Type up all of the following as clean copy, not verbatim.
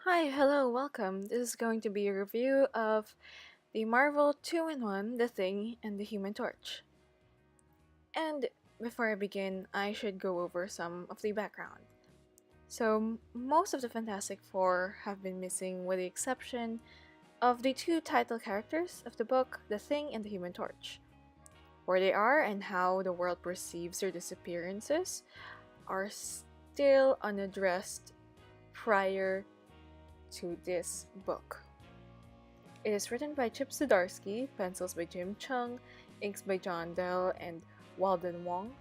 Hi, hello, welcome. This is going to be a review of the Marvel 2-in-1, The Thing, and The Human Torch. And before I begin, I should go over some of the background. So, most of the Fantastic Four have been missing with the exception of the two title characters of the book, The Thing and The Human Torch. Where they are and how the world perceives their disappearances are still unaddressed prior to this book. It is written by Chip Zdarsky, pencils by Jim Chung, inks by John Dell and Walden Wong.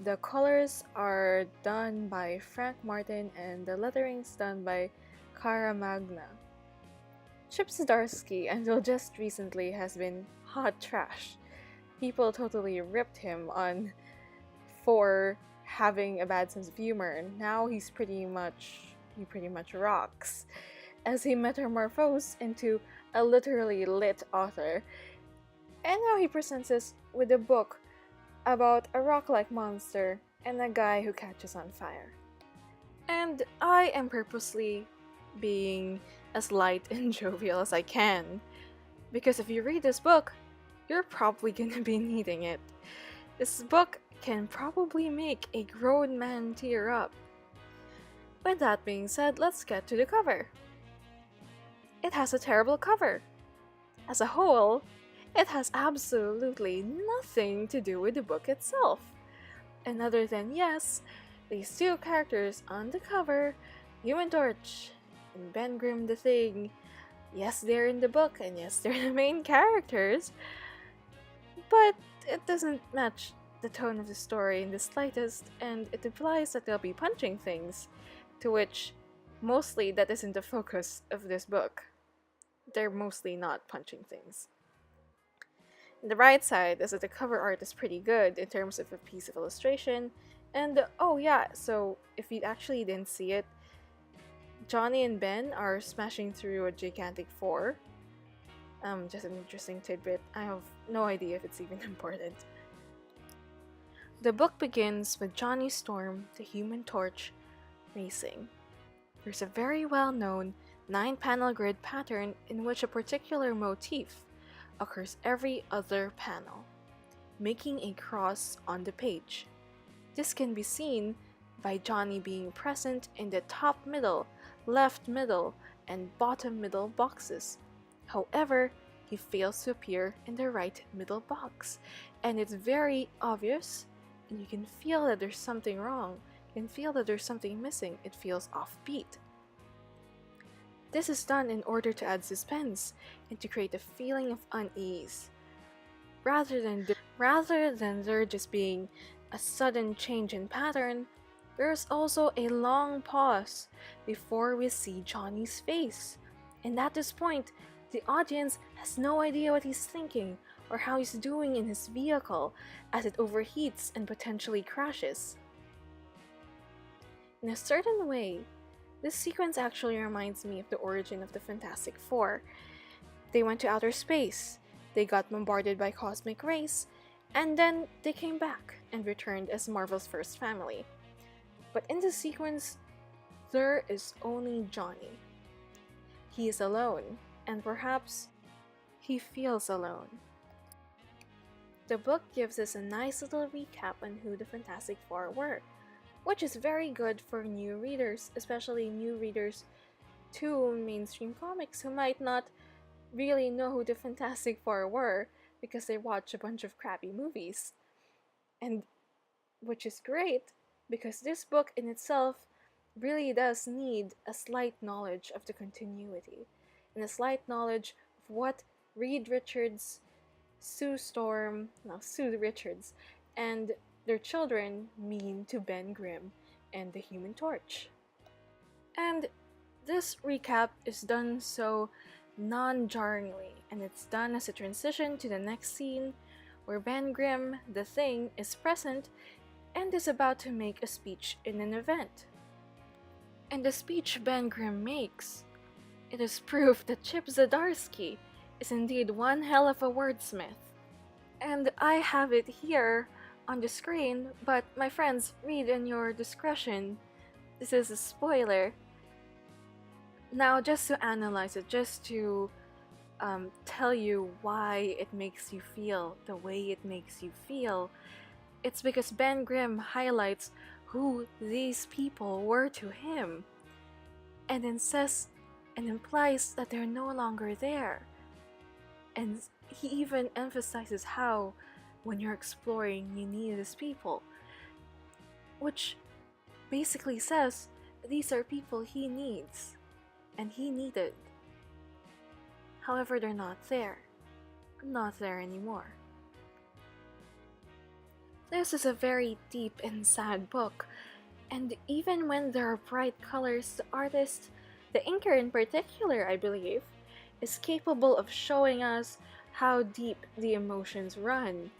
The colors are done by Frank Martin and the lettering's done by Cara Magna. Chip Zdarsky, until just recently, has been hot trash. People totally ripped him on for having a bad sense of humor. Now he pretty much rocks as he metamorphosed into a literally lit author. And now he presents us with a book about a rock-like monster and a guy who catches on fire. And I am purposely being as light and jovial as I can, because if you read this book, you're probably gonna be needing it. This book can probably make a grown man tear up. With that being said, let's get to the cover. It has a terrible cover. As a whole, it has absolutely nothing to do with the book itself. And other than, yes, these two characters on the cover, Human Torch and Ben Grimm the Thing, yes, they're in the book, and yes, they're the main characters, but it doesn't match the tone of the story in the slightest, and it implies that they'll be punching things, to which mostly that isn't the focus of this book. They're mostly not punching things. The right side is that the cover art is pretty good in terms of a piece of illustration, and oh yeah, so if you actually didn't see it, Johnny and Ben are smashing through a gigantic four. Just an interesting tidbit. I have no idea if it's even important. The book begins with Johnny Storm, the Human Torch, racing. There's a very well-known 9-panel grid pattern in which a particular motif occurs every other panel, making a cross on the page. This can be seen by Johnny being present in the top middle, left middle, and bottom middle boxes. However, he fails to appear in the right middle box, and it's very obvious, and you can feel that there's something wrong. You can feel that there's something missing. It feels offbeat. This is done in order to add suspense and to create a feeling of unease. Rather than there just being a sudden change in pattern, there's also a long pause before we see Johnny's face. And at this point, the audience has no idea what he's thinking or how he's doing in his vehicle as it overheats and potentially crashes. In a certain way, this sequence actually reminds me of the origin of the Fantastic Four. They went to outer space, they got bombarded by cosmic rays, and then they came back and returned as Marvel's first family. But in this sequence, there is only Johnny. He is alone, and perhaps he feels alone. The book gives us a nice little recap on who the Fantastic Four were, which is very good for new readers, especially new readers to mainstream comics who might not really know who the Fantastic Four were because they watch a bunch of crappy movies. And which is great because this book in itself really does need a slight knowledge of the continuity and a slight knowledge of what Reed Richards, Sue Richards, and their children mean to Ben Grimm and the Human Torch. And this recap is done so non-jarringly, and it's done as a transition to the next scene where Ben Grimm, the Thing, is present and is about to make a speech in an event. And the speech Ben Grimm makes, it is proof that Chip Zdarsky is indeed one hell of a wordsmith. And I have it here on the screen, but my friends, read in your discretion. This is a spoiler. Now, just to analyze it, just to tell you why it makes you feel the way it makes you feel, it's because Ben Grimm highlights who these people were to him, and then says and implies that they're no longer there. And he even emphasizes how, when you're exploring, you need these people, which basically says these are people he needs and he needed. However, they're not there. Not there anymore. This is a very deep and sad book, and even when there are bright colors, the artist, the inker in particular, I believe, is capable of showing us how deep the emotions run.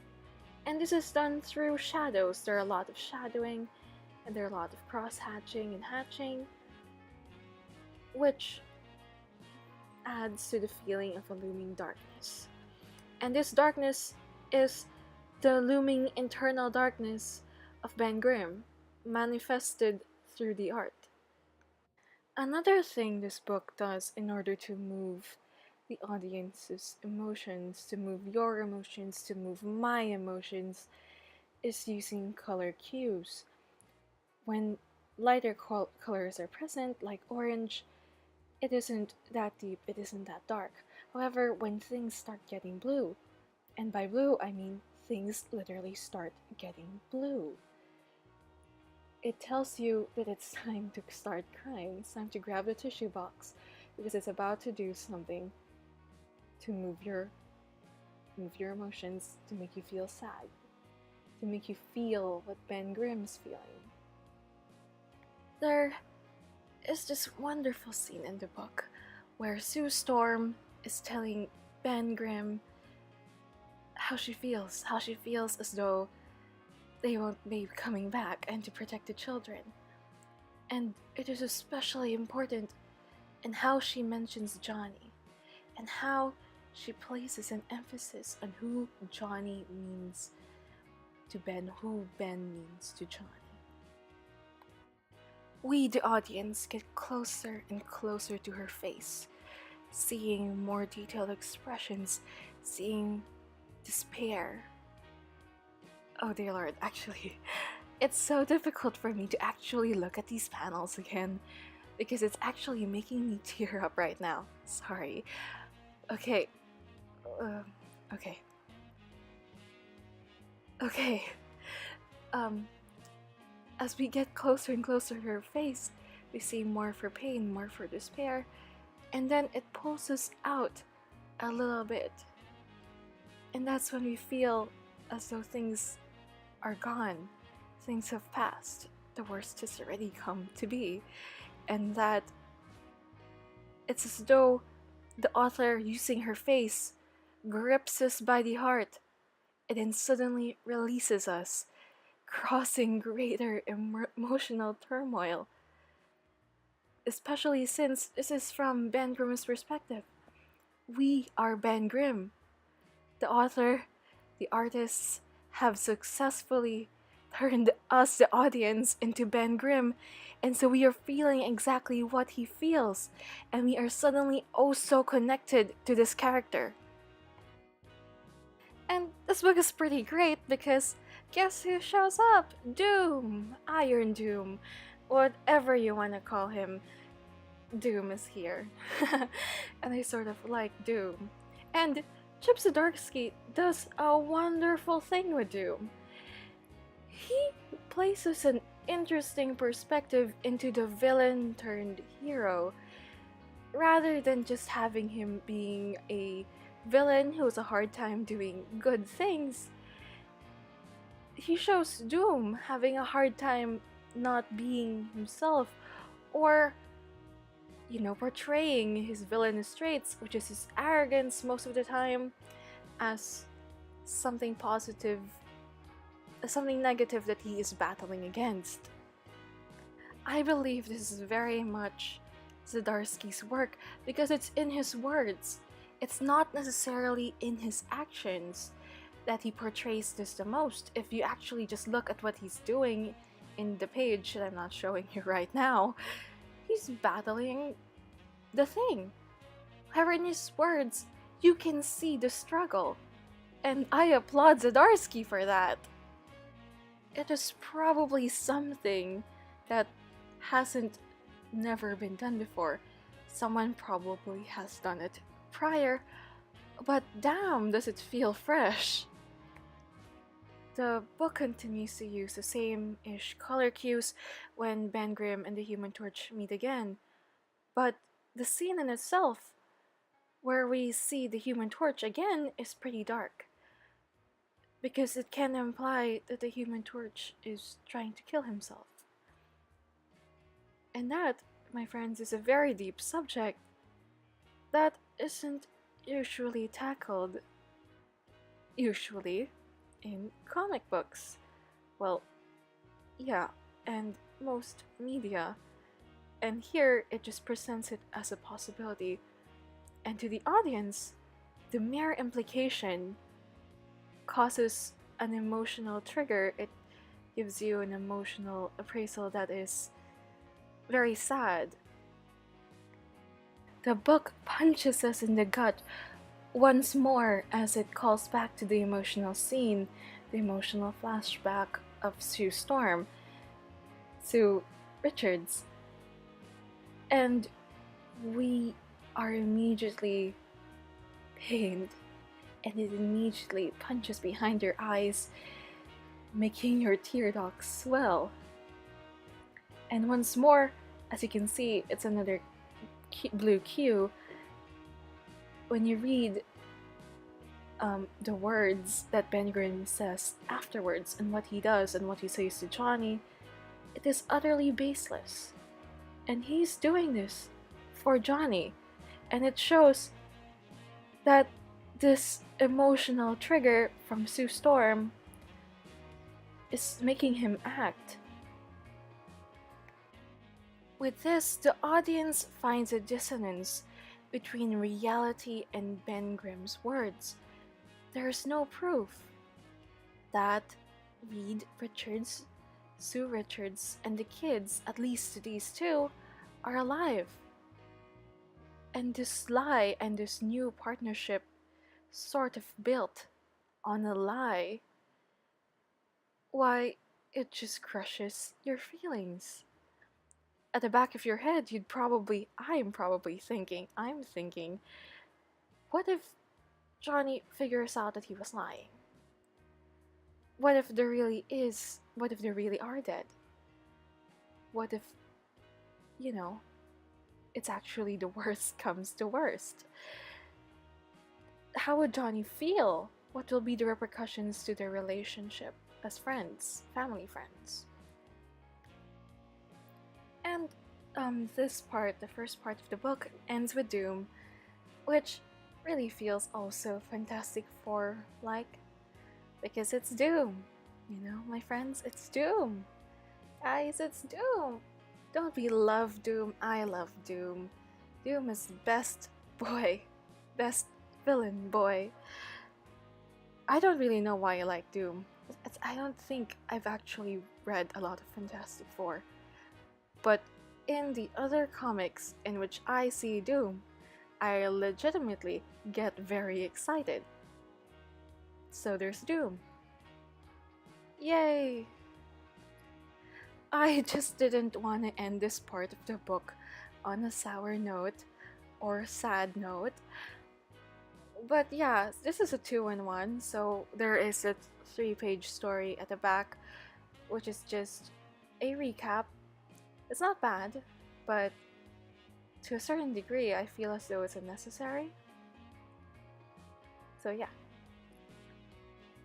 And this is done through shadows. There are a lot of shadowing, and there are a lot of cross-hatching and hatching, which adds to the feeling of a looming darkness. And this darkness is the looming internal darkness of Ben Grimm, manifested through the art. Another thing this book does in order to move the audience's emotions, to move your emotions, to move my emotions, is using color cues. When lighter colors are present, like orange, it isn't that deep, it isn't that dark. However, when things start getting blue, and by blue I mean things literally start getting blue, it tells you that it's time to start crying. It's time to grab the tissue box because it's about to do something to move your emotions, to make you feel sad, to make you feel what Ben Grimm's feeling. There is this wonderful scene in the book where Sue Storm is telling Ben Grimm how she feels as though they won't be coming back and to protect the children. And it is especially important in how she mentions Johnny and how she places an emphasis on who Johnny means to Ben, who Ben means to Johnny. We, the audience, get closer and closer to her face, seeing more detailed expressions, seeing despair. Oh dear Lord, actually, it's so difficult for me to actually look at these panels again because it's actually making me tear up right now. Sorry. Okay. Okay. Okay. As we get closer and closer to her face, we see more of her pain, more of her despair, and then it pulls us out a little bit. And that's when we feel as though things are gone, things have passed, the worst has already come to be, and that it's as though the author, using her face, grips us by the heart and then suddenly releases us, crossing greater emotional turmoil, especially since this is from Ben Grimm's perspective. We are Ben Grimm. The author, the artists have successfully turned us, the audience, into Ben Grimm, and so we are feeling exactly what he feels, and we are suddenly oh so connected to this character. And this book is pretty great because guess who shows up? Doom! Iron Doom! Whatever you want to call him, Doom is here. And I sort of like Doom. And Chip Zdarsky does a wonderful thing with Doom. He places an interesting perspective into the villain turned hero, rather than just having him being a villain who has a hard time doing good things. He shows Doom having a hard time not being himself, or portraying his villainous traits, which is his arrogance most of the time, as something positive, as something negative that he is battling against. I believe this is very much Zdarsky's work because it's in his words. It's not necessarily in his actions that he portrays this the most. If you actually just look at what he's doing in the page that I'm not showing you right now, he's battling the thing. However, in his words, you can see the struggle. And I applaud Zdarsky for that. It is probably something that hasn't never been done before. Someone probably has done it prior, but damn, does it feel fresh. The book continues to use the same-ish color cues when Ben Grimm and the Human Torch meet again, but the scene in itself, where we see the Human Torch again, is pretty dark, because it can imply that the Human Torch is trying to kill himself. And that, my friends, is a very deep subject that isn't usually tackled, usually, in comic books. Well, yeah, and most media. And here it just presents it as a possibility. And to the audience, the mere implication causes an emotional trigger. It gives you an emotional appraisal that is very sad. The book punches us in the gut once more as it calls back to the emotional scene, the emotional flashback of Sue Storm, Sue Richards. And we are immediately pained, and it immediately punches behind your eyes, making your tear ducts swell. And once more, as you can see, it's another blue cue. When you read the words that Ben Grimm says afterwards, and what he does and what he says to Johnny, it is utterly baseless. And he's doing this for Johnny. And it shows that this emotional trigger from Sue Storm is making him act. With this, the audience finds a dissonance between reality and Ben Grimm's words. There is no proof that Reed Richards, Sue Richards, and the kids, at least these two, are alive. And this lie and this new partnership sort of built on a lie, why, it just crushes your feelings. At the back of your head, I'm thinking, what if Johnny figures out that he was lying? What if they really are dead? What if, it's actually the worst comes to worst? How would Johnny feel? What will be the repercussions to their relationship as friends, family friends? And this part, the first part of the book, ends with Doom, which really feels also Fantastic Four-like, because it's Doom. My friends, it's Doom. Guys, it's Doom. Don't we love Doom? I love Doom. Doom is best boy. Best villain boy. I don't really know why I like Doom. I don't think I've actually read a lot of Fantastic Four. But in the other comics in which I see Doom, I legitimately get very excited. So there's Doom. Yay! I just didn't want to end this part of the book on a sour note or sad note. But yeah, this is a 2-in-1, so there is a 3-page story at the back, which is just a recap. It's not bad, but to a certain degree, I feel as though it's unnecessary. So yeah.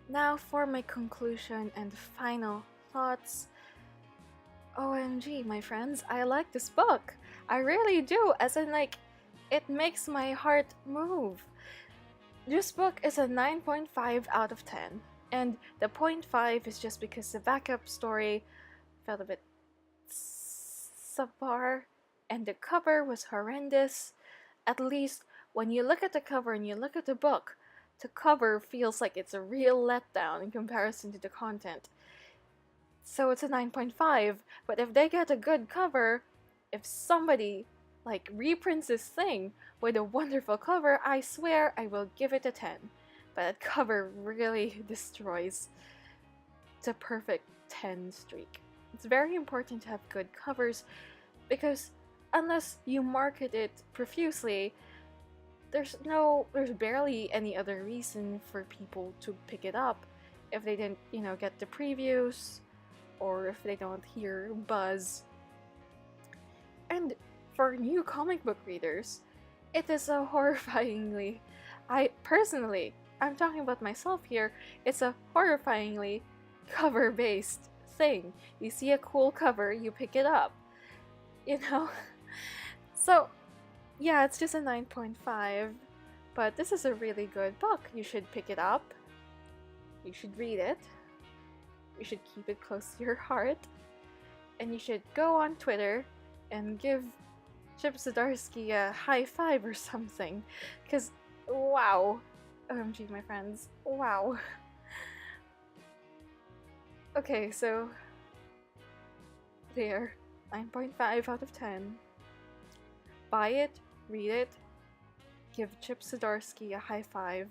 Now for my conclusion and final thoughts. OMG, my friends, I like this book. I really do, as in it makes my heart move. This book is a 9.5 out of 10, and the 0.5 is just because the backup story felt a bit subpar, and the cover was horrendous. At least when you look at the cover and you look at the book, the cover feels like it's a real letdown in comparison to the content. So it's a 9.5, but if they get a good cover, if somebody like reprints this thing with a wonderful cover, I swear I will give it a 10. But that cover really destroys the perfect 10 streak. It's very important to have good covers because unless you market it profusely, there's barely any other reason for people to pick it up if they didn't, get the previews or if they don't hear buzz. And for new comic book readers, it is a horrifyingly, I'm talking about myself here, it's a horrifyingly cover-based thing. You see a cool cover, you pick it up, So, yeah, it's just a 9.5, but this is a really good book. You should pick it up, you should read it, you should keep it close to your heart, and you should go on Twitter and give Chip Zdarsky a high five or something, because wow, OMG my friends, wow. Okay, so there, 9.5 out of 10. Buy it, read it, give Chip Zdarsky a high five.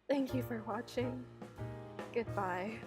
Thank you for watching. Goodbye.